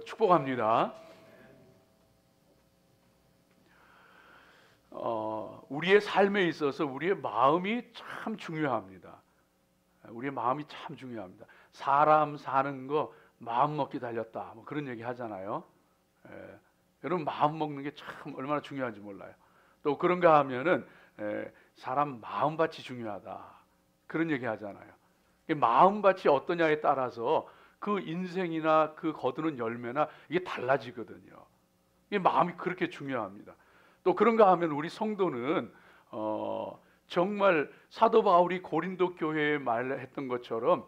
축복합니다. 우리의 삶에 있어서 우리의 마음이 참 중요합니다. 우리의 마음이 참 중요합니다. 사람 사는 거 마음 먹기 달렸다, 뭐 그런 얘기 하잖아요. 여러분, 마음 먹는 게 참 얼마나 중요한지 몰라요. 또 그런가 하면은 사람 마음밭이 중요하다, 그런 얘기 하잖아요. 마음밭이 어떠냐에 따라서 그 인생이나 그 거두는 열매나 이게 달라지거든요. 이 마음이 그렇게 중요합니다. 또 그런가 하면 우리 성도는 정말 사도 바울이 고린도 교회에 말했던 것처럼,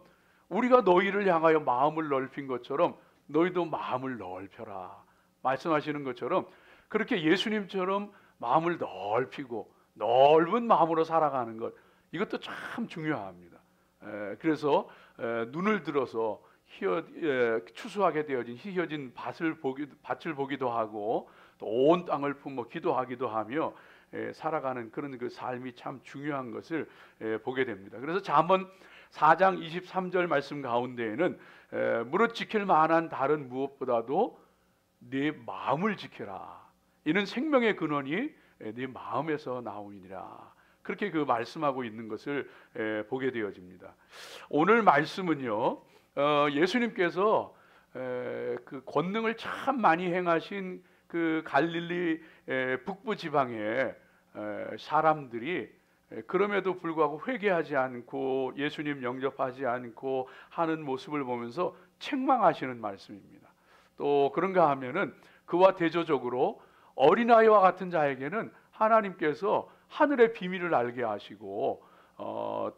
우리가 너희를 향하여 마음을 넓힌 것처럼 너희도 마음을 넓혀라 말씀하시는 것처럼, 그렇게 예수님처럼 마음을 넓히고 넓은 마음으로 살아가는 것, 이것도 참 중요합니다. 그래서 눈을 들어서 추수하게 되어진 희어진 밭을 보기도 하고, 또 온 땅을 품어 기도하기도 하며 살아가는 그런 그 삶이 참 중요한 것을 보게 됩니다. 그래서 잠언 4장 23절 말씀 가운데에는 무릇 지킬 만한 다른 무엇보다도 네 마음을 지켜라, 이는 생명의 근원이 네 마음에서 나오니라, 그렇게 그 말씀하고 있는 것을 보게 되어집니다. 오늘 말씀은요, 예수님께서 그 권능을 참 많이 행하신 그 갈릴리 북부 지방의 사람들이 그럼에도 불구하고 회개하지 않고 예수님 영접하지 않고 하는 모습을 보면서 책망하시는 말씀입니다. 또 그런가 하면은 그와 대조적으로 어린아이와 같은 자에게는 하나님께서 하늘의 비밀을 알게 하시고,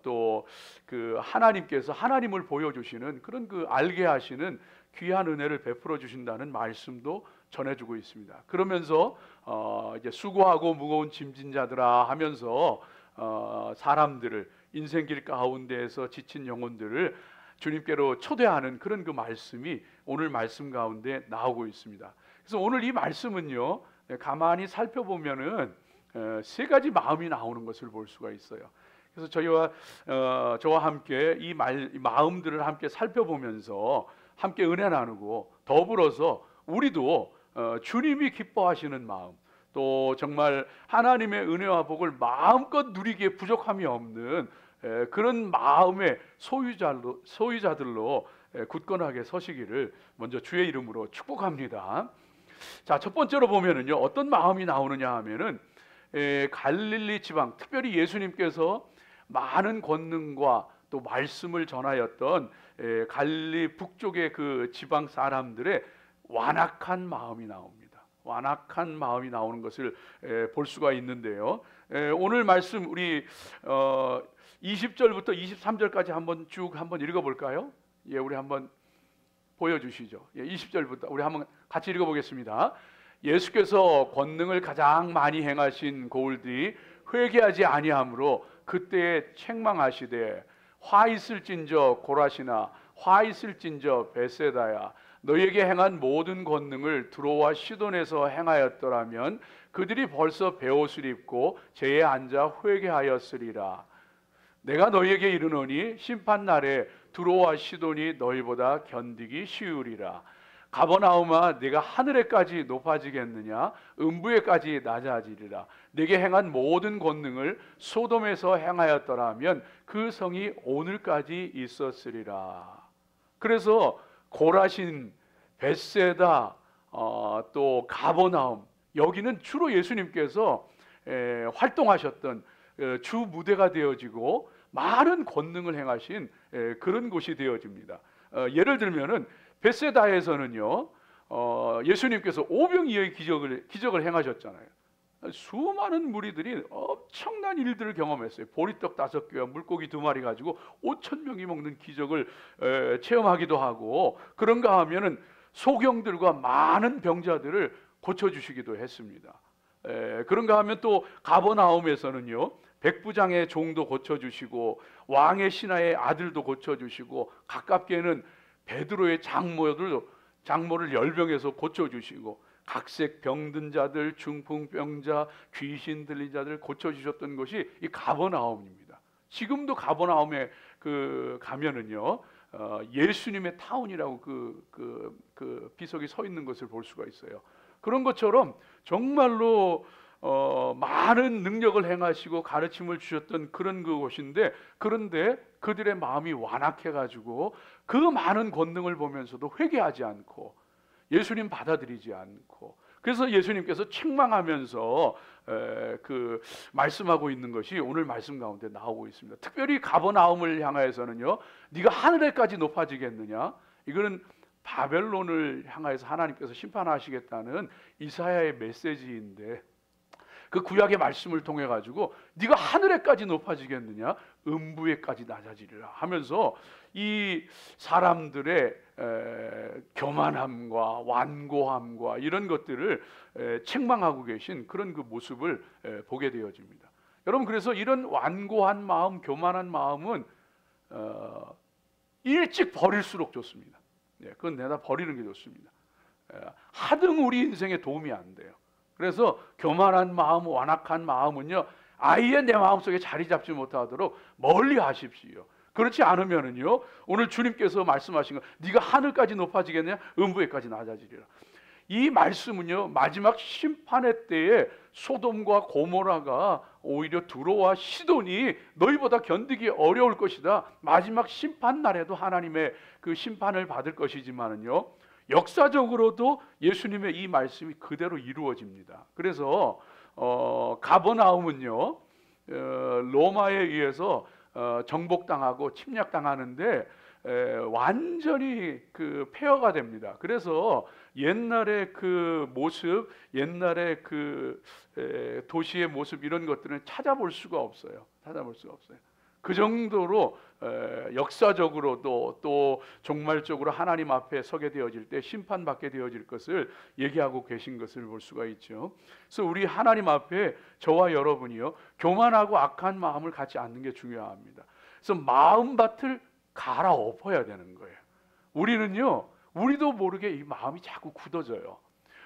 또 그 하나님께서 하나님을 보여주시는 그런 그 알게 하시는 귀한 은혜를 베풀어 주신다는 말씀도 전해주고 있습니다. 그러면서 이제 수고하고 무거운 짐진 자들아 하면서 사람들을, 인생길 가운데에서 지친 영혼들을 주님께로 초대하는 그런 그 말씀이 오늘 말씀 가운데 나오고 있습니다. 그래서 오늘 이 말씀은요, 가만히 살펴보면은 세 가지 마음이 나오는 것을 볼 수가 있어요. 그래서 저와 함께 이 마음들을 함께 살펴보면서 함께 은혜 나누고, 더불어서 우리도 주님이 기뻐하시는 마음, 또 정말 하나님의 은혜와 복을 마음껏 누리기에 부족함이 없는 그런 마음의 소유자들로 굳건하게 서시기를 먼저 주의 이름으로 축복합니다. 자, 첫 번째로 보면은요, 어떤 마음이 나오느냐 하면은 갈릴리 지방, 특별히 예수님께서 많은 권능과 또 말씀을 전하였던 갈릴리 북쪽의 그 지방 사람들의 완악한 마음이 나옵니다. 완악한 마음이 나오는 것을 볼 수가 있는데요, 오늘 말씀 우리 20절부터 23절까지 한번 쭉 읽어볼까요? 예, 우리 한번 보여주시죠. 예, 20절부터 우리 한번 같이 읽어보겠습니다. 예수께서 권능을 가장 많이 행하신 고을들이 회개하지 아니하므로 그때에 책망하시되, 화 있을진저 고라시나 화 있을진저 베세다야, 너희에게 행한 모든 권능을 두로와 시돈에서 행하였더라면 그들이 벌써 베옷을 입고 제에 앉아 회개하였으리라. 내가 너희에게 이르노니 심판날에 두로와 시돈이 너희보다 견디기 쉬우리라. 가버나움아, 네가 하늘에까지 높아지겠느냐? 음부에까지 낮아지리라. 네게 행한 모든 권능을 소돔에서 행하였더라면 그 성이 오늘까지 있었으리라. 그래서 고라신, 벳세다, 또 가버나움, 여기는 주로 예수님께서 활동하셨던 주 무대가 되어지고 많은 권능을 행하신 그런 곳이 되어집니다. 예를 들면은 벳세다에서는요, 예수님께서 오병이어의 기적을 행하셨잖아요. 수많은 무리들이 엄청난 일들을 경험했어요. 보리떡 5개와 물고기 2마리 가지고 5,000명이 먹는 기적을 체험하기도 하고, 그런가 하면은 소경들과 많은 병자들을 고쳐주시기도 했습니다. 그런가 하면 또 가버나움에서는요, 백부장의 종도 고쳐주시고 왕의 신하의 아들도 고쳐주시고, 가깝게는 베드로의 장모를 열병에서 고쳐주시고, 각색 병든 자들, 중풍병자, 귀신 들린 자들 고쳐주셨던 것이 이 가버나움입니다. 지금도 가버나움에 가면은요, 예수님의 타운이라고 그 비석이 서 있는 것을 볼 수가 있어요. 그런 것처럼 정말로 많은 능력을 행하시고 가르침을 주셨던 그런 그곳인데, 그런데 그들의 마음이 완악해가지고 그 많은 권능을 보면서도 회개하지 않고 예수님 받아들이지 않고, 그래서 예수님께서 책망하면서 그 말씀하고 있는 것이 오늘 말씀 가운데 나오고 있습니다. 특별히 가버나움을 향하여서는요, 네가 하늘에까지 높아지겠느냐, 이거는 바벨론을 향하여서 하나님께서 심판하시겠다는 이사야의 메시지인데, 그 구약의 말씀을 통해 가지고 네가 하늘에까지 높아지겠느냐, 음부에까지 낮아지리라 하면서 이 사람들의 교만함과 완고함과 이런 것들을 책망하고 계신 그런 그 모습을 보게 되어집니다. 여러분, 그래서 이런 완고한 마음, 교만한 마음은 일찍 버릴수록 좋습니다. 그건 내다 버리는 게 좋습니다. 하등 우리 인생에 도움이 안 돼요. 그래서 교만한 마음, 완악한 마음은요, 아예 내 마음속에 자리 잡지 못하도록 멀리 하십시오. 그렇지 않으면은요, 오늘 주님께서 말씀하신 거, 네가 하늘까지 높아지겠냐, 음부에까지 낮아지리라. 이 말씀은요, 마지막 심판의 때에 소돔과 고모라가 오히려 두로와 시돈이 너희보다 견디기 어려울 것이다. 마지막 심판 날에도 하나님의 그 심판을 받을 것이지만은요, 역사적으로도 예수님의 이 말씀이 그대로 이루어집니다. 그래서 가버나움은요, 로마에 의해서 정복당하고 침략당하는데 완전히 그 폐허가 됩니다. 그래서 옛날의 그 모습, 옛날의 그 도시의 모습, 이런 것들은 찾아볼 수가 없어요. 그 정도로 역사적으로도 또 종말적으로 하나님 앞에 서게 되어질 때 심판받게 되어질 것을 얘기하고 계신 것을 볼 수가 있죠. 그래서 우리 하나님 앞에 저와 여러분이요, 교만하고 악한 마음을 갖지 않는 게 중요합니다. 그래서 마음밭을 갈아엎어야 되는 거예요. 우리도 모르게 이 마음이 자꾸 굳어져요.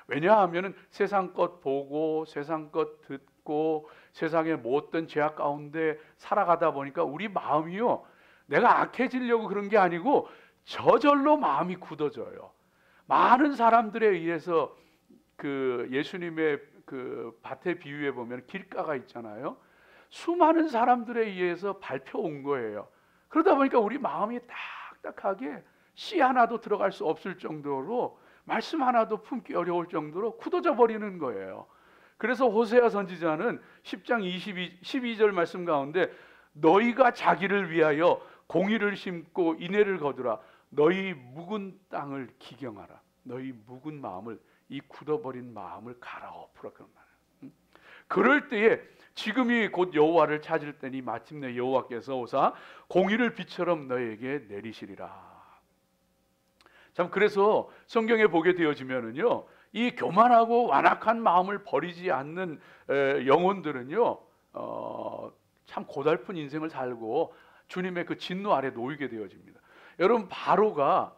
왜냐하면 세상 것 보고 세상 것 듣고 세상의 못된 죄악 가운데 살아가다 보니까 우리 마음이요, 내가 악해지려고 그런 게 아니고 저절로 마음이 굳어져요. 많은 사람들에 의해서 그 예수님의 그 밭의 비유에 보면 길가가 있잖아요. 수많은 사람들에 의해서 밟혀온 거예요. 그러다 보니까 우리 마음이 딱딱하게 씨 하나도 들어갈 수 없을 정도로, 말씀 하나도 품기 어려울 정도로 굳어져 버리는 거예요. 그래서 호세아 선지자는 10장 12절 말씀 가운데 너희가 자기를 위하여 공의를 심고 인애를 거두라. 너희 묵은 땅을 기경하라. 너희 묵은 마음을, 이 굳어버린 마음을 갈아엎으라, 그런 말이에요. 그럴 때에 지금이 곧 여호와를 찾을 때니 마침내 여호와께서 오사 공의를 비처럼 너희에게 내리시리라. 참, 그래서 성경에 보게 되어지면은요, 이 교만하고 완악한 마음을 버리지 않는 영혼들은요, 참 고달픈 인생을 살고 주님의 그 진노 아래 놓이게 되어집니다. 여러분, 바로가,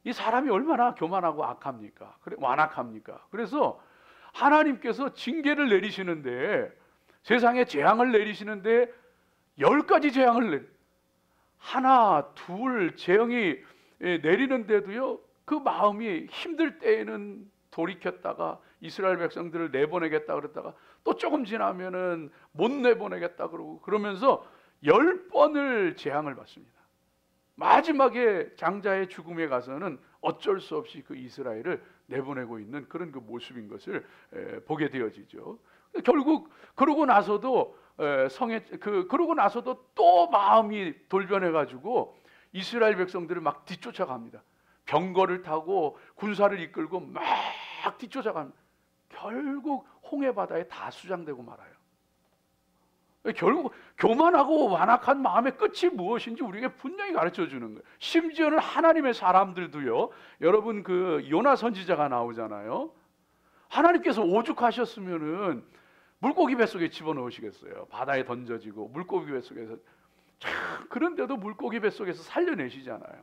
이 사람이 얼마나 교만하고 악합니까? 완악합니까? 그래서 하나님께서 징계를 내리시는데, 세상에 재앙을 내리시는데 10가지 재앙을 하나 둘 재앙이 내리는데도요, 그 마음이 힘들 때에는 돌이켰다가 이스라엘 백성들을 내보내겠다 그랬다가 또 조금 지나면은 못 내보내겠다 그러고, 그러면서 10번을 재앙을 받습니다. 마지막에 장자의 죽음에 가서는 어쩔 수 없이 그 이스라엘을 내보내고 있는 그런 그 모습인 것을 보게 되어지죠. 결국 그러고 나서도 그러고 나서도 또 마음이 돌변해 가지고 이스라엘 백성들을 막 뒤쫓아갑니다. 병거를 타고 군사를 이끌고 막 뒤쫓아갑니다. 결국 홍해 바다에 다 수장되고 말아요. 결국 교만하고 완악한 마음의 끝이 무엇인지 우리에게 분명히 가르쳐 주는 거예요. 심지어는 하나님의 사람들도요, 여러분 그 요나 선지자가 나오잖아요. 하나님께서 오죽하셨으면은 물고기 뱃속에 집어넣으시겠어요? 바다에 던져지고 물고기 뱃속에서, 참, 그런데도 물고기 뱃속에서 살려내시잖아요.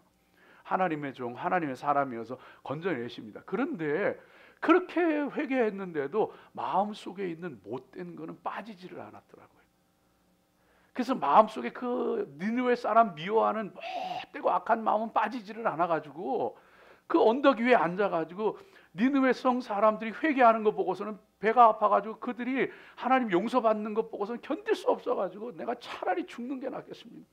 하나님의 종, 하나님의 사람이어서 건져내십니다. 그런데 그렇게 회개했는데도 마음속에 있는 못된 거는 빠지지를 않았더라고요. 그래서 마음속에 그 니느웨 사람 미워하는 못되고 악한 마음은 빠지지를 않아가지고 그 언덕 위에 앉아가지고 니느웨 성 사람들이 회개하는 거 보고서는 배가 아파가지고 그들이 하나님 용서받는 거 보고서는 견딜 수 없어가지고 내가 차라리 죽는 게 낫겠습니다.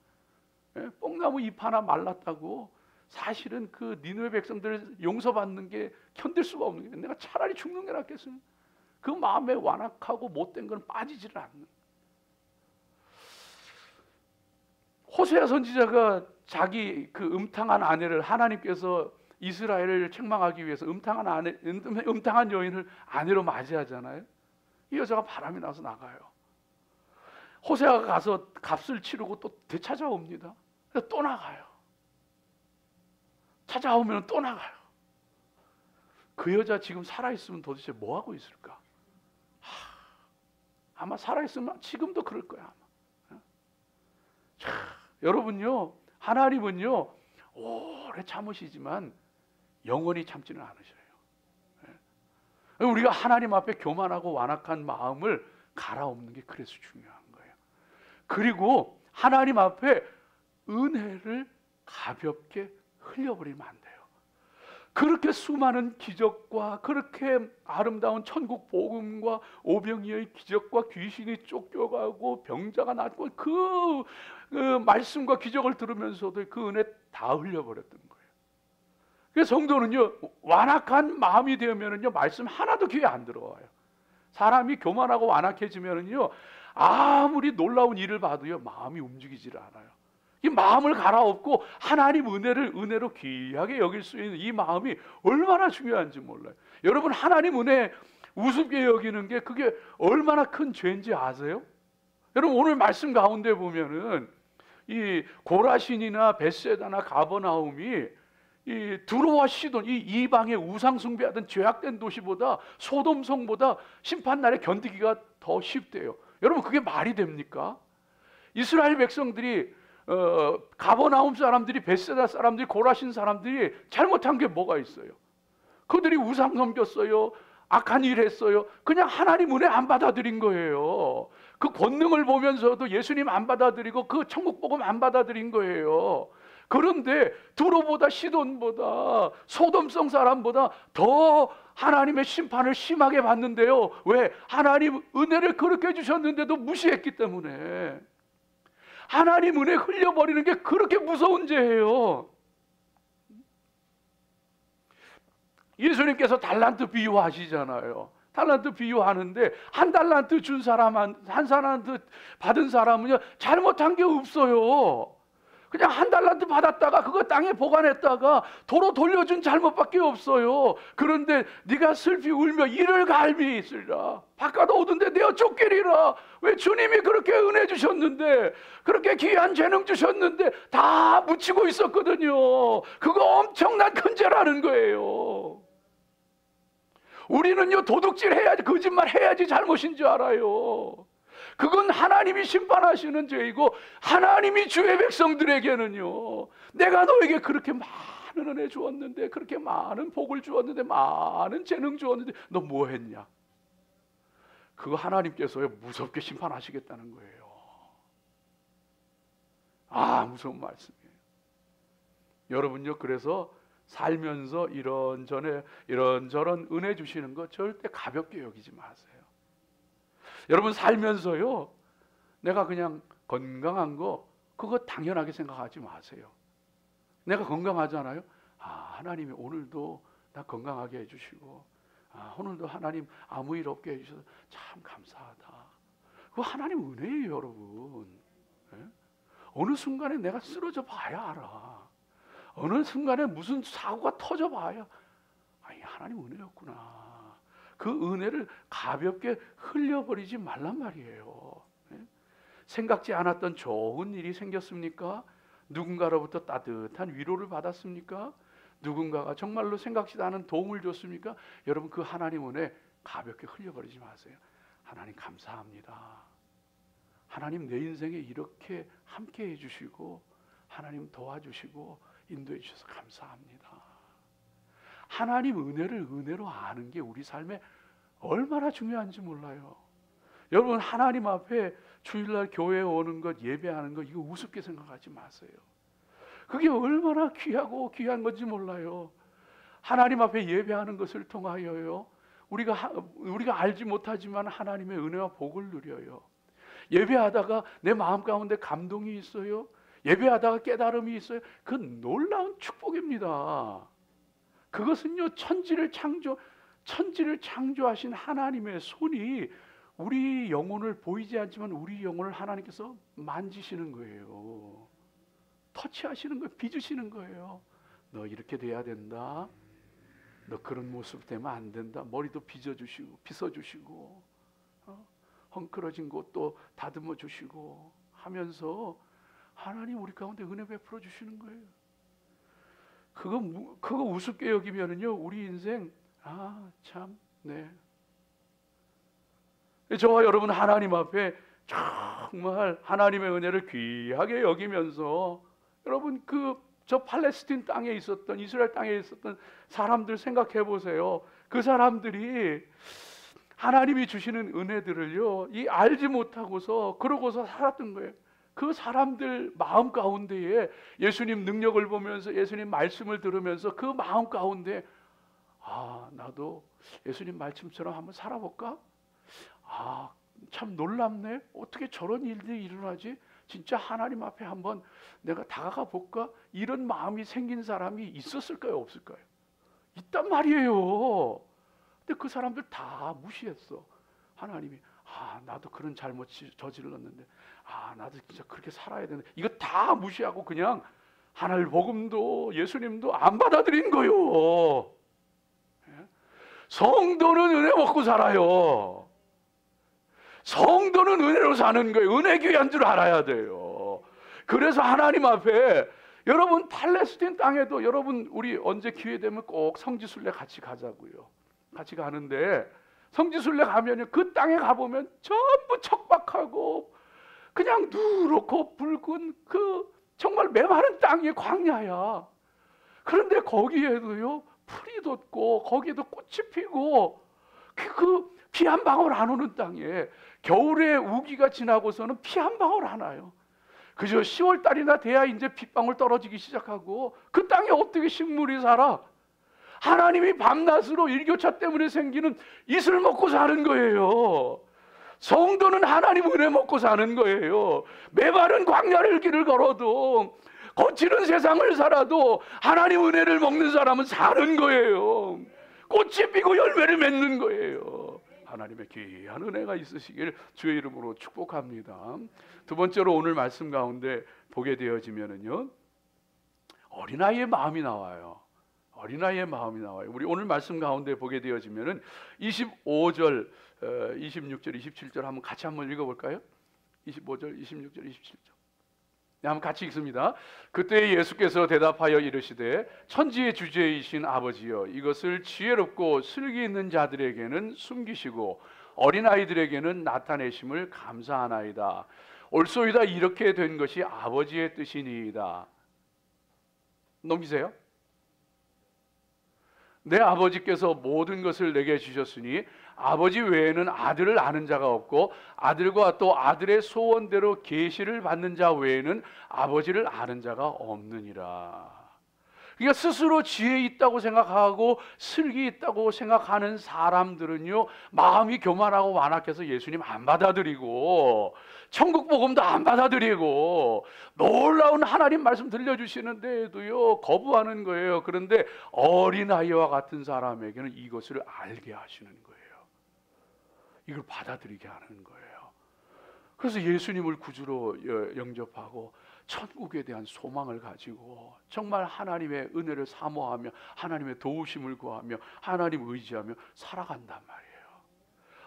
예? 뽕나무 잎 하나 말랐다고 사실은 그 니느웨 백성들을 용서받는 게 견딜 수가 없는 게 내가 차라리 죽는 게 낫겠습니다. 그 마음에 완악하고 못된 건 빠지지를 않는. 호세아 선지자가 자기 그 음탕한 아내를 하나님께서 이스라엘을 책망하기 위해서 음탕한 여인을 아내로 맞이하잖아요. 이 여자가 바람이 나서 나가요. 호세아가 가서 값을 치르고 또 되찾아옵니다. 그래서 또 나가요. 찾아오면 또 나가요. 그 여자 지금 살아있으면 도대체 뭐 하고 있을까? 아마 살아있으면 지금도 그럴 거야. 아마. 자, 여러분요, 하나님은요 오래 참으시지만 영원히 참지는 않으셔요. 우리가 하나님 앞에 교만하고 완악한 마음을 갈아엎는 게 그래서 중요한 거예요. 그리고 하나님 앞에 은혜를 가볍게 흘려버리면 안 돼요. 그렇게 수많은 기적과 그렇게 아름다운 천국 복음과 오병이어의 기적과 귀신이 쫓겨가고 병자가 낫고 그 말씀과 기적을 들으면서도 그 은혜 다 흘려버렸던 거예요. 그래서 성도는요 완악한 마음이 되면은요 말씀 하나도 귀에 안 들어와요. 사람이 교만하고 완악해지면은요 아무리 놀라운 일을 봐도요 마음이 움직이질 않아요. 이 마음을 갈아엎고 하나님 은혜로 귀하게 여길 수 있는 이 마음이 얼마나 중요한지 몰라요. 여러분 하나님 은혜 우습게 여기는 게 그게 얼마나 큰 죄인지 아세요? 여러분 오늘 말씀 가운데 보면은 이 고라신이나 벳세다나 가버나움이 이 두로와 시돈 이 이방의 우상 숭배하던 죄악된 도시보다 소돔성보다 심판날에 견디기가 더 쉽대요. 여러분 그게 말이 됩니까? 이스라엘 백성들이 가버나움 사람들이 벳세다 사람들이 고라신 사람들이 잘못한 게 뭐가 있어요? 그들이 우상 섬겼어요. 악한 일 했어요. 그냥 하나님 은혜 안 받아들인 거예요. 그 권능을 보면서도 예수님 안 받아들이고 그 천국 복음 안 받아들인 거예요. 그런데 두로보다 시돈보다 소돔성 사람보다 더 하나님의 심판을 심하게 받는데요. 왜? 하나님 은혜를 그렇게 해주셨는데도 무시했기 때문에. 하나님 은혜 흘려버리는 게 그렇게 무서운 죄예요. 예수님께서 달란트 비유하시잖아요. 달란트 비유하는데 한 달란트 준 사람 한 달란트 받은 사람은요 잘못한 게 없어요. 그냥 한 달란트 받았다가 그거 땅에 보관했다가 도로 돌려준 잘못밖에 없어요. 그런데 네가 슬피 울며 이를 갈미 있으리라. 바깥 오던데 내어 쫓기리라. 왜? 주님이 그렇게 은혜 주셨는데 그렇게 귀한 재능 주셨는데 다 묻히고 있었거든요. 그거 엄청난 큰 죄라는 거예요. 우리는요 도둑질 해야지 거짓말 해야지 잘못인 줄 알아요. 그건 하나님이 심판하시는 죄이고 하나님이 주의 백성들에게는요 내가 너에게 그렇게 많은 은혜 주었는데 그렇게 많은 복을 주었는데 많은 재능 주었는데 너 뭐 했냐? 그거 하나님께서요 무섭게 심판하시겠다는 거예요. 아 무서운 말씀이에요. 여러분요 그래서 살면서 이런저런 은혜 주시는 거 절대 가볍게 여기지 마세요. 여러분 살면서요 내가 그냥 건강한 거 그거 당연하게 생각하지 마세요. 내가 건강하잖아요. 아 하나님이 오늘도 나 건강하게 해주시고 아 오늘도 하나님 아무 일 없게 해주셔서 참 감사하다. 그거 하나님 은혜예요 여러분. 네? 어느 순간에 내가 쓰러져 봐야 알아. 어느 순간에 무슨 사고가 터져 봐야 아니 하나님 은혜였구나. 그 은혜를 가볍게 흘려버리지 말란 말이에요. 생각지 않았던 좋은 일이 생겼습니까? 누군가로부터 따뜻한 위로를 받았습니까? 누군가가 정말로 생각지도 않은 도움을 줬습니까? 여러분 그 하나님 은혜 가볍게 흘려버리지 마세요. 하나님 감사합니다. 하나님 내 인생에 이렇게 함께 해주시고 하나님 도와주시고 인도해 주셔서 감사합니다. 하나님 은혜를 은혜로 아는 게 우리 삶에 얼마나 중요한지 몰라요. 여러분 하나님 앞에 주일날 교회에 오는 것, 예배하는 것 이거 우습게 생각하지 마세요. 그게 얼마나 귀하고 귀한 건지 몰라요. 하나님 앞에 예배하는 것을 통하여요, 우리가 알지 못하지만 하나님의 은혜와 복을 누려요. 예배하다가 내 마음 가운데 감동이 있어요. 예배하다가 깨달음이 있어요. 그 놀라운 축복입니다. 그것은요, 천지를 창조하신 하나님의 손이 우리 영혼을, 보이지 않지만 우리 영혼을 하나님께서 만지시는 거예요. 터치하시는 거예요. 빚으시는 거예요. 너 이렇게 돼야 된다. 너 그런 모습 되면 안 된다. 머리도 빗어주시고 헝클어진 곳도 다듬어 주시고 하면서 하나님 우리 가운데 은혜 베풀어 주시는 거예요. 그거 우습게 여기면은요, 우리 인생 네. 저와 여러분 하나님 앞에 정말 하나님의 은혜를 귀하게 여기면서, 여러분 저 팔레스틴 땅에 있었던, 이스라엘 땅에 있었던 사람들 생각해 보세요. 그 사람들이 하나님이 주시는 은혜들을요, 알지 못하고서 그러고서 살았던 거예요. 그 사람들 마음 가운데에 예수님 능력을 보면서, 예수님 말씀을 들으면서 그 마음 가운데 나도 예수님 말씀처럼 한번 살아볼까? 참 놀랍네. 어떻게 저런 일들이 일어나지? 진짜 하나님 앞에 한번 내가 다가가 볼까? 이런 마음이 생긴 사람이 있었을까요? 없을까요? 있단 말이에요. 근데 그 사람들 다 무시했어. 하나님이 나도 그런 잘못 저질렀는데 나도 진짜 그렇게 살아야 되는데, 이거 다 무시하고 그냥 하늘 복음도 예수님도 안 받아들인 거예요. 성도는 은혜 먹고 살아요. 성도는 은혜로 사는 거예요. 은혜 귀한 줄 알아야 돼요. 그래서 하나님 앞에, 여러분 팔레스틴 땅에도, 여러분 우리 언제 기회 되면 꼭 성지순례 같이 가자고요. 같이 가는데, 성지순례 가면요, 그 땅에 가보면 전부 척박하고 그냥 누렇고 붉은 정말 메마른 땅이 광야야. 그런데 거기에도요 풀이 돋고 거기에도 꽃이 피고 피 한 방울 안 오는 땅에 겨울에 우기가 지나고서는 피 한 방울 안 와요. 그저 10월 달이나 돼야 이제 빗방울 떨어지기 시작하고, 그 땅에 어떻게 식물이 살아? 하나님이 밤낮으로 일교차 때문에 생기는 이슬 먹고 사는 거예요. 성도는 하나님 은혜 먹고 사는 거예요. 메마른 광야를 길을 걸어도, 거칠은 세상을 살아도 하나님 은혜를 먹는 사람은 사는 거예요. 꽃이 피고 열매를 맺는 거예요. 하나님의 귀한 은혜가 있으시길 주의 이름으로 축복합니다. 두 번째로 오늘 말씀 가운데 보게 되어지면은요, 어린아이의 마음이 나와요. 어린아이의 마음이 나와요. 우리 오늘 말씀 가운데 보게 되어지면은 25절, 26절, 27절 한번 같이 한번 읽어볼까요? 25절, 26절, 27절. 네, 한번 같이 읽습니다. 그때 예수께서 대답하여 이르시되, 천지의 주제이신 아버지여, 이것을 지혜롭고 슬기 있는 자들에게는 숨기시고 어린아이들에게는 나타내심을 감사하나이다. 옳소이다. 이렇게 된 것이 아버지의 뜻이니이다. 넘기세요. 내 아버지께서 모든 것을 내게 주셨으니 아버지 외에는 아들을 아는 자가 없고, 아들과 또 아들의 소원대로 계시를 받는 자 외에는 아버지를 아는 자가 없느니라. 그러니까 스스로 지혜 있다고 생각하고 슬기 있다고 생각하는 사람들은요, 마음이 교만하고 완악해서 예수님 안 받아들이고 천국 복음도 안 받아들이고 놀라운 하나님 말씀 들려주시는데도요 거부하는 거예요. 그런데 어린아이와 같은 사람에게는 이것을 알게 하시는 거예요. 이걸 받아들이게 하는 거예요. 그래서 예수님을 구주로 영접하고 천국에 대한 소망을 가지고 정말 하나님의 은혜를 사모하며 하나님의 도우심을 구하며 하나님 의지하며 살아간단 말이에요.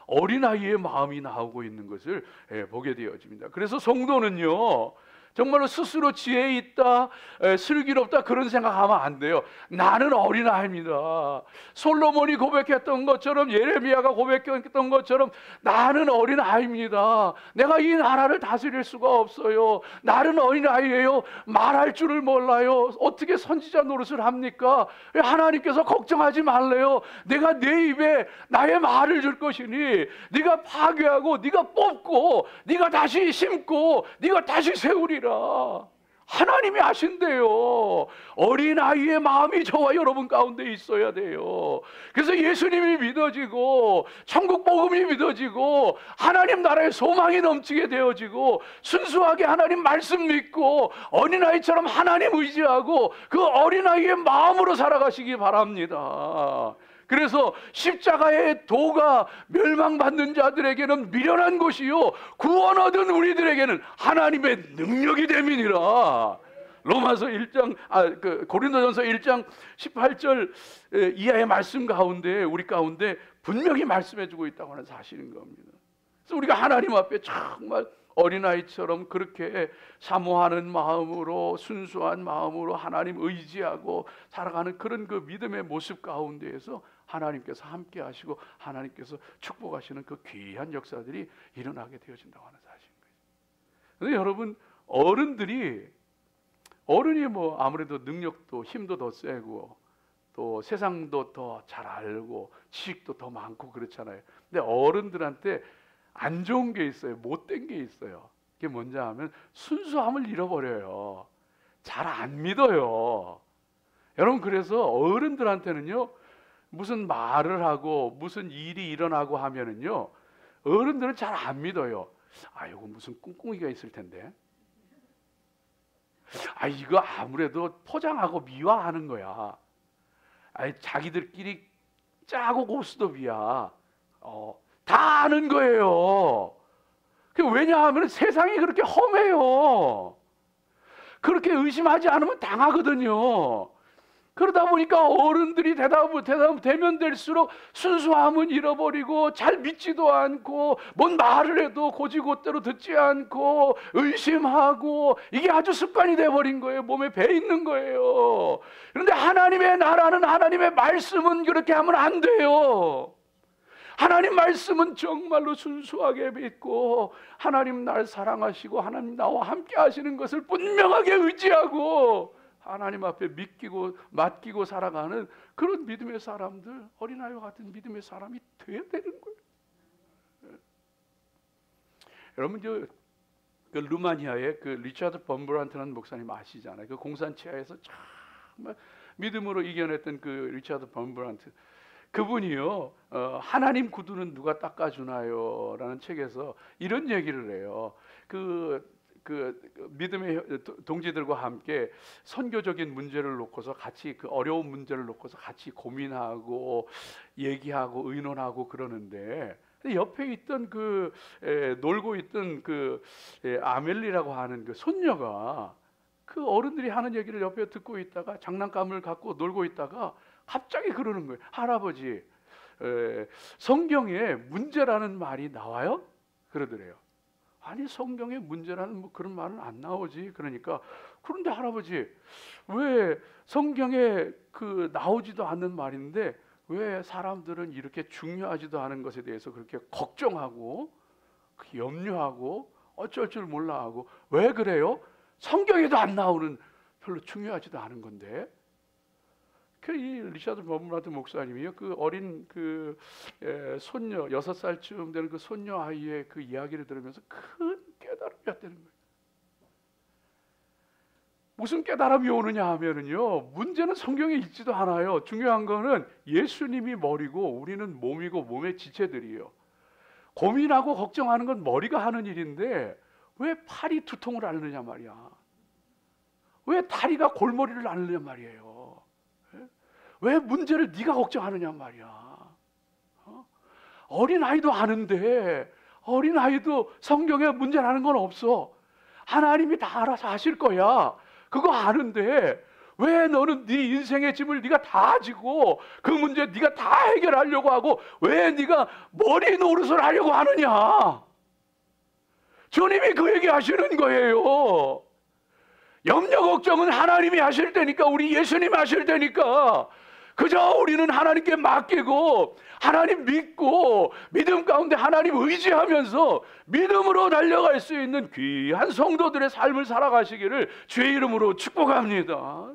어린아이의 마음이 나오고 있는 것을 보게 되어집니다. 그래서 성도는요, 정말로 스스로 지혜 있다, 슬기롭다 그런 생각하면 안 돼요. 나는 어린아이입니다. 솔로몬이 고백했던 것처럼, 예레미야가 고백했던 것처럼 나는 어린아이입니다. 내가 이 나라를 다스릴 수가 없어요. 나는 어린아이예요. 말할 줄을 몰라요. 어떻게 선지자 노릇을 합니까? 하나님께서 걱정하지 말래요. 내가 내 입에 나의 말을 줄 것이니 네가 파괴하고 네가 뽑고 네가 다시 심고 네가 다시 세우리라. 하나님이 하신대요. 어린아이의 마음이 저와 여러분 가운데 있어야 돼요. 그래서 예수님이 믿어지고 천국 복음이 믿어지고 하나님 나라의 소망이 넘치게 되어지고 순수하게 하나님 말씀 믿고 어린아이처럼 하나님 의지하고 그 어린아이의 마음으로 살아가시기 바랍니다. 그래서 십자가의 도가 멸망받는 자들에게는 미련한 것이요 구원 얻은 우리들에게는 하나님의 능력이 됨이니라. 로마서 1장 고린도전서 1장 18절 이하의 말씀 가운데 우리 가운데 분명히 말씀해 주고 있다고 하는 사실인 겁니다. 그래서 우리가 하나님 앞에 정말 어린아이처럼 그렇게 사모하는 마음으로 순수한 마음으로 하나님 의지하고 살아가는 그런 그 믿음의 모습 가운데에서 하나님께서 함께 하시고 하나님께서 축복하시는 그 귀한 역사들이 일어나게 되어진다고 하는 사실인 거예요. 그런데 여러분, 어른이 뭐 아무래도 능력도 힘도 더 세고 또 세상도 더 잘 알고 지식도 더 많고 그렇잖아요. 근데 어른들한테 안 좋은 게 있어요. 못된 게 있어요. 그게 뭔지 하면 순수함을 잃어버려요. 잘 안 믿어요. 여러분, 그래서 어른들한테는요, 무슨 말을 하고 무슨 일이 일어나고 하면은요, 어른들은 잘 안 믿어요. 아, 이거 무슨 꿍꿍이가 있을 텐데. 아, 이거 아무래도 포장하고 미화하는 거야. 아, 자기들끼리 짜고 고스톱이야. 다 아는 거예요. 왜냐하면 세상이 그렇게 험해요. 그렇게 의심하지 않으면 당하거든요. 그러다 보니까 어른들이 되면 될수록 순수함은 잃어버리고 잘 믿지도 않고 뭔 말을 해도 고지고대로 듣지 않고 의심하고 이게 아주 습관이 돼버린 거예요. 몸에 배 있는 거예요. 그런데 하나님의 나라는, 하나님의 말씀은 그렇게 하면 안 돼요. 하나님 말씀은 정말로 순수하게 믿고 하나님 날 사랑하시고 하나님 나와 함께 하시는 것을 분명하게 의지하고 하나님 앞에 맡기고 살아가는 그런 믿음의 사람들, 어린아이와 같은 믿음의 사람이 돼야 되는 거예요. 여러분, 그 루마니아의 그 리차드 범브란트라는 목사님 아시잖아요. 그 공산치하에서 정말 믿음으로 이겨냈던 그 리차드 범브란트, 그분이요, 하나님 구두는 누가 닦아주나요? 라는 책에서 이런 얘기를 해요. 그 믿음의 동지들과 함께 선교적인 문제를 놓고서 같이, 그 어려운 문제를 놓고서 같이 고민하고 얘기하고 의논하고 그러는데, 옆에 있던 놀고 있던 아멜리라고 하는 그 손녀가 그 어른들이 하는 얘기를 옆에 듣고 있다가 장난감을 갖고 놀고 있다가 갑자기 그러는 거예요. 할아버지, 성경에 문제라는 말이 나와요? 그러더래요. 아니, 성경에 문제라는 뭐 그런 말은 안 나오지. 그러니까, 그런데 할아버지, 왜 성경에 나오지도 않는 말인데 왜 사람들은 이렇게 중요하지도 않은 것에 대해서 그렇게 걱정하고 염려하고 어쩔 줄 몰라 하고, 왜 그래요? 성경에도 안 나오는 별로 중요하지도 않은 건데. 이 리차드 범브란트 목사님이요, 그 어린 손녀 6살쯤 되는 그 손녀 아이의 그 이야기를 들으면서 큰 깨달음이 왔다는 거예요. 무슨 깨달음이 오느냐 하면은요, 문제는 성경에 있지도 않아요. 중요한 거는 예수님이 머리고 우리는 몸이고 몸의 지체들이에요. 고민하고 걱정하는 건 머리가 하는 일인데 왜 팔이 두통을 앓느냐 말이야. 왜 다리가 골머리를 앓느냐 말이에요. 왜 문제를 네가 걱정하느냐 말이야. 어린아이도 아는데, 어린아이도 성경에 문제라는 건 없어. 하나님이 다 알아서 하실 거야. 그거 아는데 왜 너는 네 인생의 짐을 네가 다 지고 그 문제 네가 다 해결하려고 하고 왜 네가 머리 노릇을 하려고 하느냐. 주님이 그 얘기 하시는 거예요. 염려 걱정은 하나님이 하실 테니까, 우리 예수님이 하실 테니까 그저 우리는 하나님께 맡기고 하나님 믿고 믿음 가운데 하나님 의지하면서 믿음으로 달려갈 수 있는 귀한 성도들의 삶을 살아가시기를 주의 이름으로 축복합니다.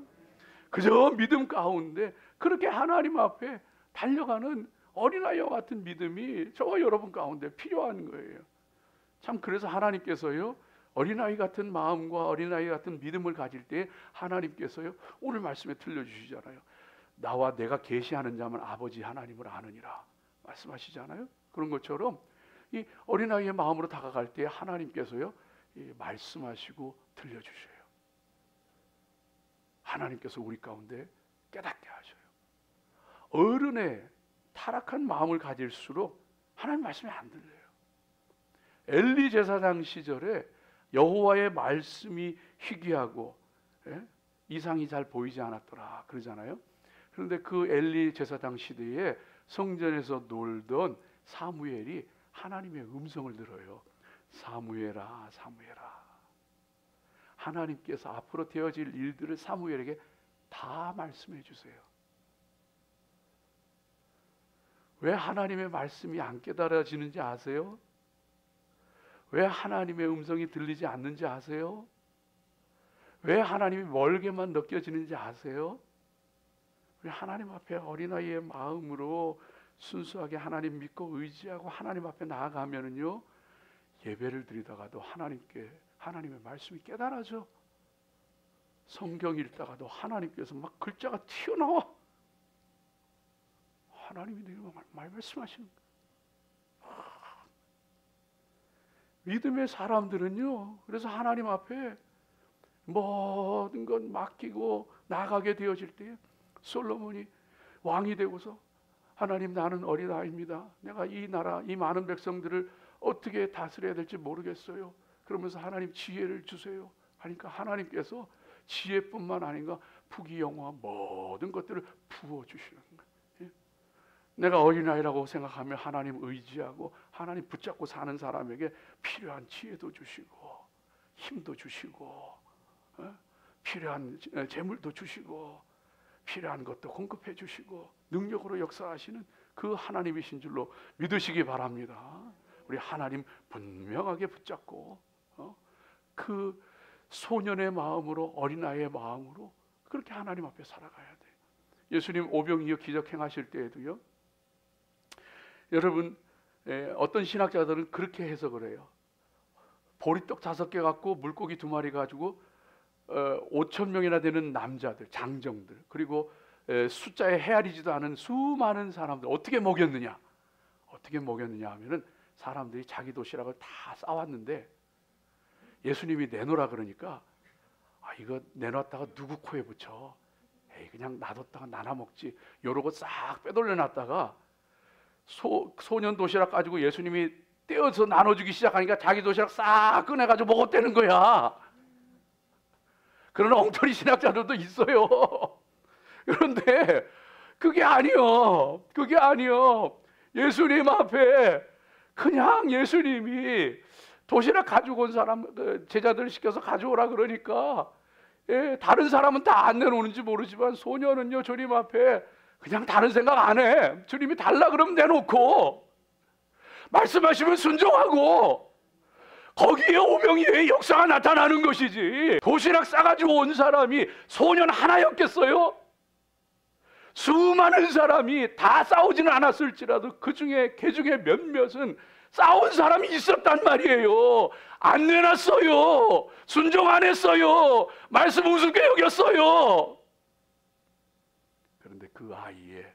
그저 믿음 가운데 그렇게 하나님 앞에 달려가는 어린아이와 같은 믿음이 저와 여러분 가운데 필요한 거예요. 참, 그래서 하나님께서요, 어린아이 같은 마음과 어린아이 같은 믿음을 가질 때 하나님께서요, 오늘 말씀에 들려주시잖아요. 나와 내가 계시하는 자면 아버지 하나님을 아느니라 말씀하시잖아요. 그런 것처럼 이 어린아이의 마음으로 다가갈 때 하나님께서요, 말씀하시고 들려주셔요. 하나님께서 우리 가운데 깨닫게 하셔요. 어른의 타락한 마음을 가질수록 하나님 말씀이 안 들려요. 엘리 제사장 시절에 여호와의 말씀이 희귀하고 이상이 잘 보이지 않았더라 그러잖아요. 그런데 그 엘리 제사장 시대에 성전에서 놀던 사무엘이 하나님의 음성을 들어요. 사무엘아, 사무엘아. 하나님께서 앞으로 되어질 일들을 사무엘에게 다 말씀해 주세요. 왜 하나님의 말씀이 안 깨달아지는지 아세요? 왜 하나님의 음성이 들리지 않는지 아세요? 왜 하나님이 멀게만 느껴지는지 아세요? 우리 하나님 앞에 어린아이의 마음으로 순수하게 하나님 믿고 의지하고 하나님 앞에 나아가면은요, 예배를 드리다가도 하나님의 말씀이 깨달아져. 성경 읽다가도 하나님께서 막 글자가 튀어나와. 하나님이 내게 말씀하시는 거예요. 믿음의 사람들은요, 그래서 하나님 앞에 모든 것 맡기고 나가게 되어질 때 솔로몬이 왕이 되고서 하나님, 나는 어린아이입니다. 내가 이 나라, 이 많은 백성들을 어떻게 다스려야 될지 모르겠어요. 그러면서 하나님 지혜를 주세요 하니까 하나님께서 지혜뿐만 아니라 부귀영화 모든 것들을 부어주시는 거예요. 내가 어린아이라고 생각하며 하나님 의지하고 하나님 붙잡고 사는 사람에게 필요한 지혜도 주시고 힘도 주시고 필요한 재물도 주시고 필요한 것도 공급해 주시고 능력으로 역사하시는 그 하나님이신 줄로 믿으시기 바랍니다. 우리 하나님 분명하게 붙잡고 그 소년의 마음으로, 어린아이의 마음으로 그렇게 하나님 앞에 살아가야 돼요. 예수님 오병이어 기적 행하실 때에도요, 여러분, 어떤 신학자들은 그렇게 해석을 해요. 보리떡 5개 갖고 물고기 2마리 가지고 5,000명이나 되는 남자들, 장정들, 그리고 숫자에 헤아리지도 않은 수많은 사람들 어떻게 먹였느냐? 어떻게 먹였느냐 하면은 사람들이 자기 도시락을 다 싸왔는데 예수님이 내놓으라 그러니까, 이거 내놨다가 누구 코에 붙여? 에이, 그냥 놔뒀다가 나눠 먹지. 요러고 싹 빼돌려 놨다가 소년 도시락 가지고 예수님이 떼어서 나눠주기 시작하니까 자기 도시락 싹 꺼내가지고 먹었다는 거야. 그런 엉터리 신학자들도 있어요. 그런데 그게 아니요. 그게 아니요. 예수님 앞에 그냥 예수님이 도시락 가지고 온 사람, 제자들 시켜서 가져오라 그러니까, 다른 사람은 다 안 내놓는지 모르지만 소년은요, 주님 앞에 그냥 다른 생각 안 해. 주님이 달라 그러면 내놓고, 말씀하시면 순종하고, 거기에 오병이어의 역사가 나타나는 것이지. 도시락 싸가지고 온 사람이 소년 하나였겠어요? 수많은 사람이 다 싸우지는 않았을지라도 그 중에 몇몇은 싸운 사람이 있었단 말이에요. 안 내놨어요. 순종 안 했어요. 말씀 우습게 여겼어요. 그런데 그 아이의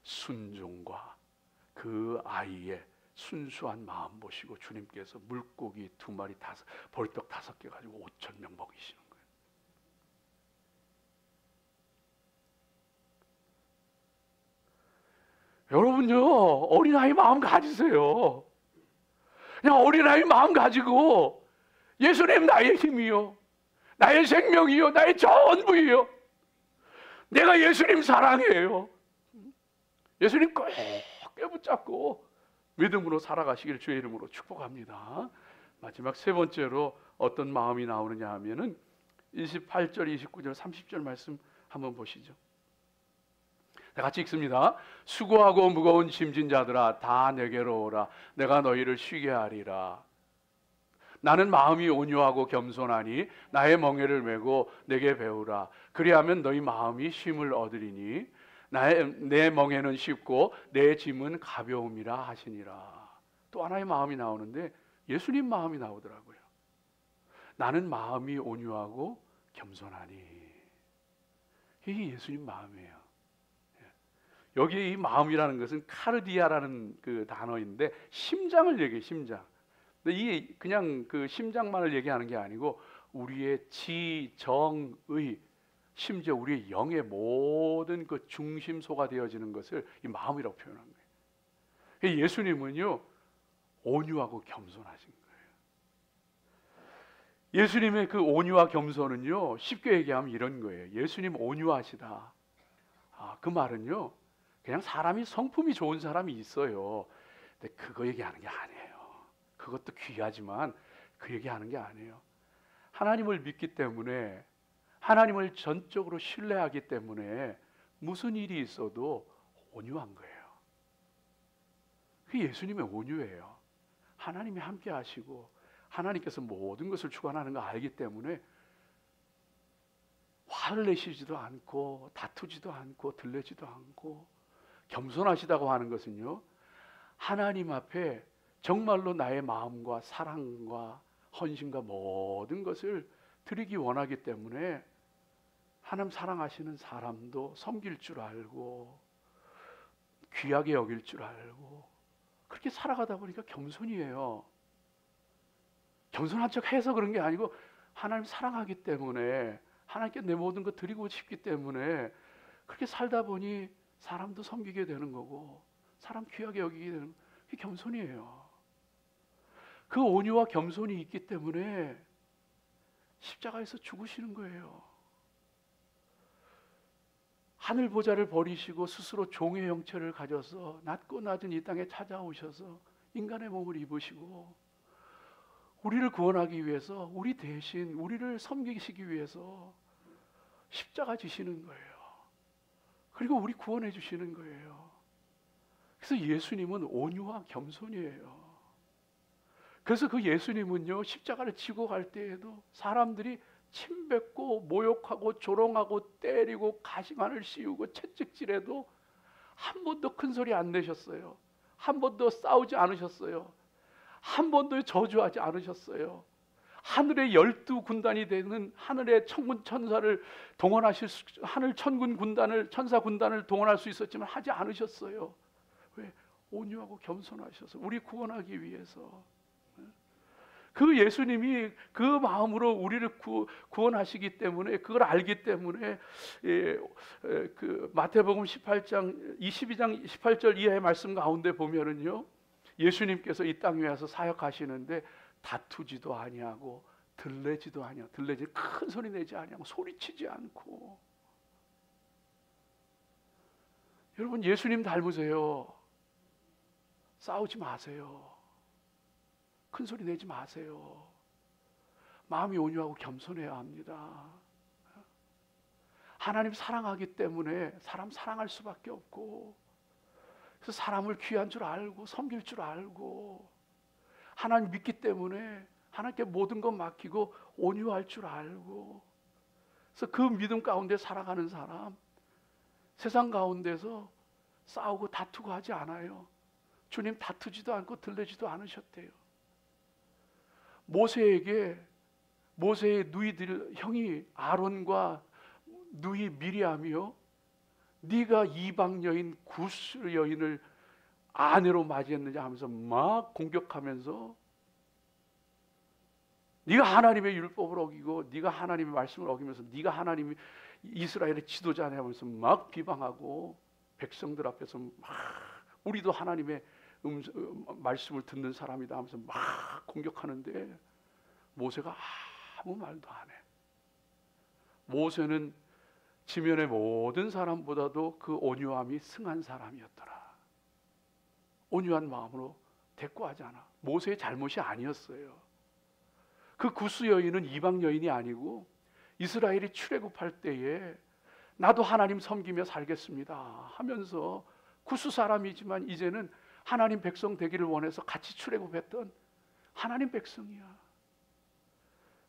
순종과 그 아이의 순수한 마음 보시고 주님께서 물고기 2마리, 보리떡 5개 가지고 5,000명 먹이시는 거예요. 여러분요, 어린아이 마음 가지세요. 그냥 어린아이 마음 가지고 예수님 나의 힘이요, 나의 생명이요, 나의 전부이요, 내가 예수님 사랑해요. 예수님 꼭 깨붙잡고 믿음으로 살아가시길 주의 이름으로 축복합니다. 마지막 3번째로 어떤 마음이 나오느냐 하면은 28절, 29절, 30절 말씀 한번 보시죠. 같이 읽습니다. 수고하고 무거운 짐진 자들아 다 내게로 오라. 내가 너희를 쉬게 하리라. 나는 마음이 온유하고 겸손하니 나의 멍에를 메고 내게 배우라. 그리하면 너희 마음이 쉼을 얻으리니 내 멍에는 쉽고 내 짐은 가벼움이라 하시니라. 또 하나의 마음이 나오는데 예수님 마음이 나오더라고요. 나는 마음이 온유하고 겸손하니. 이게 예수님 마음이에요. 여기 이 마음이라는 것은 카르디아라는 그 단어인데 심장을 얘기해요. 심장. 근데 이게 그냥 그 심장만을 얘기하는 게 아니고 우리의 지, 정, 의, 심지어 우리의 영의 모든 그 중심소가 되어지는 것을 이 마음이라고 표현한 거예요. 예수님은요 온유하고 겸손하신 거예요. 예수님의 그 온유와 겸손은요 쉽게 얘기하면 이런 거예요. 예수님 온유하시다. 그 말은요 그냥 사람이 성품이 좋은 사람이 있어요. 근데 그거 얘기하는 게 아니에요. 그것도 귀하지만 그 얘기하는 게 아니에요. 하나님을 믿기 때문에, 하나님을 전적으로 신뢰하기 때문에 무슨 일이 있어도 온유한 거예요. 그게 예수님의 온유예요. 하나님이 함께 하시고 하나님께서 모든 것을 주관하는 거 알기 때문에 화를 내시지도 않고 다투지도 않고 들레지도 않고. 겸손하시다고 하는 것은요 하나님 앞에 정말로 나의 마음과 사랑과 헌신과 모든 것을 드리기 원하기 때문에 하나님 사랑하시는 사람도 섬길 줄 알고 귀하게 여길 줄 알고 그렇게 살아가다 보니까 겸손이에요. 겸손한 척 해서 그런 게 아니고 하나님 사랑하기 때문에 하나님께 내 모든 것 드리고 싶기 때문에 그렇게 살다 보니 사람도 섬기게 되는 거고 사람 귀하게 여기게 되는 게 겸손이에요. 그 온유와 겸손이 있기 때문에 십자가에서 죽으시는 거예요. 하늘 보좌를 버리시고 스스로 종의 형체를 가져서 낮고 낮은 이 땅에 찾아오셔서 인간의 몸을 입으시고 우리를 구원하기 위해서 우리 대신 우리를 섬기시기 위해서 십자가 지시는 거예요. 그리고 우리 구원해 주시는 거예요. 그래서 예수님은 온유와 겸손이에요. 그래서 그 예수님은요 십자가를 지고 갈 때에도 사람들이 침뱉고 모욕하고 조롱하고 때리고 가시관을 씌우고 채찍질해도 한 번도 큰 소리 안 내셨어요. 한 번도 싸우지 않으셨어요. 한 번도 저주하지 않으셨어요. 하늘의 12군단이 되는 하늘의 천군 천사를 동원하실 하늘 천군 군단을 천사 군단을 동원할 수 있었지만 하지 않으셨어요. 왜? 온유하고 겸손하셔서 우리 구원하기 위해서. 그 예수님이 그 마음으로 우리를 구원하시기 때문에 그걸 알기 때문에 그 마태복음 18장 22장 18절 이하의 말씀 가운데 보면은요 예수님께서 이 땅 위에 와서 사역하시는데 다투지도 아니하고 들레지도 아니하고 들레지 큰 소리 내지 아니하고 소리치지 않고. 여러분 예수님 닮으세요. 싸우지 마세요. 큰 소리 내지 마세요. 마음이 온유하고 겸손해야 합니다. 하나님 사랑하기 때문에 사람 사랑할 수밖에 없고 그래서 사람을 귀한 줄 알고 섬길 줄 알고 하나님 믿기 때문에 하나님께 모든 것 맡기고 온유할 줄 알고 그래서 그 믿음 가운데 살아가는 사람 세상 가운데서 싸우고 다투고 하지 않아요. 주님 다투지도 않고 들레지도 않으셨대요. 모세의 누이들 형이 아론과 누이 미리암이요 네가 이방 여인 구스 여인을 아내로 맞이했느냐 하면서 막 공격하면서 네가 하나님의 율법을 어기고 네가 하나님의 말씀을 어기면서 네가 하나님이 이스라엘의 지도자냐 하면서 막 비방하고 백성들 앞에서 막 우리도 하나님의 말씀을 듣는 사람이다 하면서 막 공격하는데 모세가 아무 말도 안 해. 모세는 지면의 모든 사람보다도 그 온유함이 승한 사람이었더라. 온유한 마음으로 대꾸하지 않아. 모세의 잘못이 아니었어요. 그 구스 여인은 이방 여인이 아니고 이스라엘이 출애굽할 때에 나도 하나님 섬기며 살겠습니다 하면서 구스 사람이지만 이제는 하나님 백성 되기를 원해서 같이 출애굽했던 하나님 백성이야.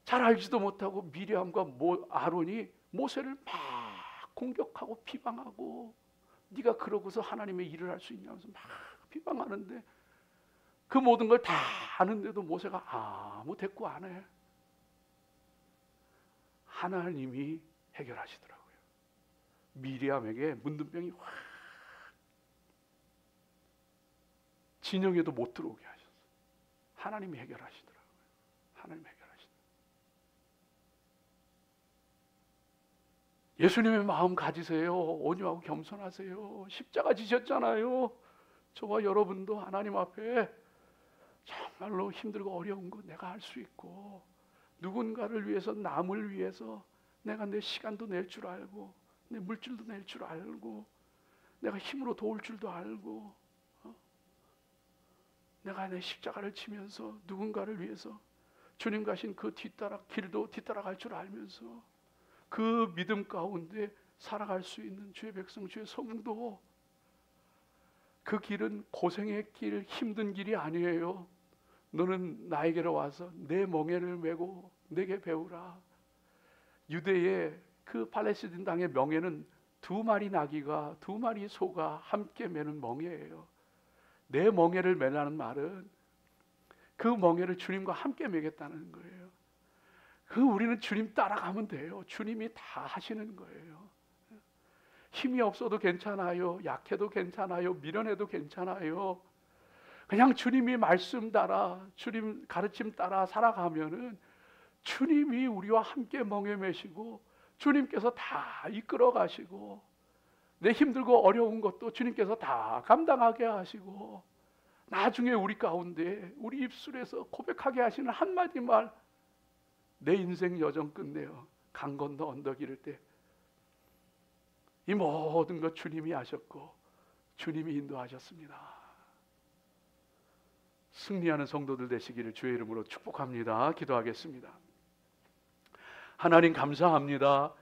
잘 알지도 못하고 미리암과 아론이 모세를 막 공격하고 비방하고 네가 그러고서 하나님의 일을 할 수 있냐면서 막 비방하는데 그 모든 걸 다 아는데도 모세가 아무 대꾸 안 해. 하나님이 해결하시더라고요. 미리암에게 문둥병이 확 진영에도 못 들어오게 하셨어요. 하나님이 해결하시더라고요. 하나님이 해결하시더라고요. 예수님의 마음 가지세요. 온유하고 겸손하세요. 십자가 지셨잖아요. 저와 여러분도 하나님 앞에 정말로 힘들고 어려운 거 내가 할 수 있고 누군가를 위해서 남을 위해서 내가 내 시간도 낼 줄 알고 내 물질도 낼 줄 알고 내가 힘으로 도울 줄도 알고 내가 내 십자가를 치면서 누군가를 위해서 주님 가신 그 길도 뒤따라갈 줄 알면서 그 믿음 가운데 살아갈 수 있는 주의 백성, 주의 성도, 그 길은 고생의 길, 힘든 길이 아니에요. 너는 나에게로 와서 내 멍에를 메고 내게 배우라. 유대의 그 팔레스틴 땅의 멍에는 2마리 나귀가 2마리 소가 함께 메는 멍에예요. 내 멍에를 메라는 말은 그 멍에를 주님과 함께 메겠다는 거예요. 우리는 주님 따라가면 돼요. 주님이 다 하시는 거예요. 힘이 없어도 괜찮아요. 약해도 괜찮아요. 미련해도 괜찮아요. 그냥 주님이 말씀 따라, 주님 가르침 따라 살아가면은 주님이 우리와 함께 멍에 메시고 주님께서 다 이끌어 가시고 내 힘들고 어려운 것도 주님께서 다 감당하게 하시고 나중에 우리 가운데 우리 입술에서 고백하게 하시는 한마디 말, 내 인생 여정 끝내요. 강 건너 언덕 이를 때 이 모든 것 주님이 하셨고 주님이 인도하셨습니다. 승리하는 성도들 되시기를 주의 이름으로 축복합니다. 기도하겠습니다. 하나님 감사합니다.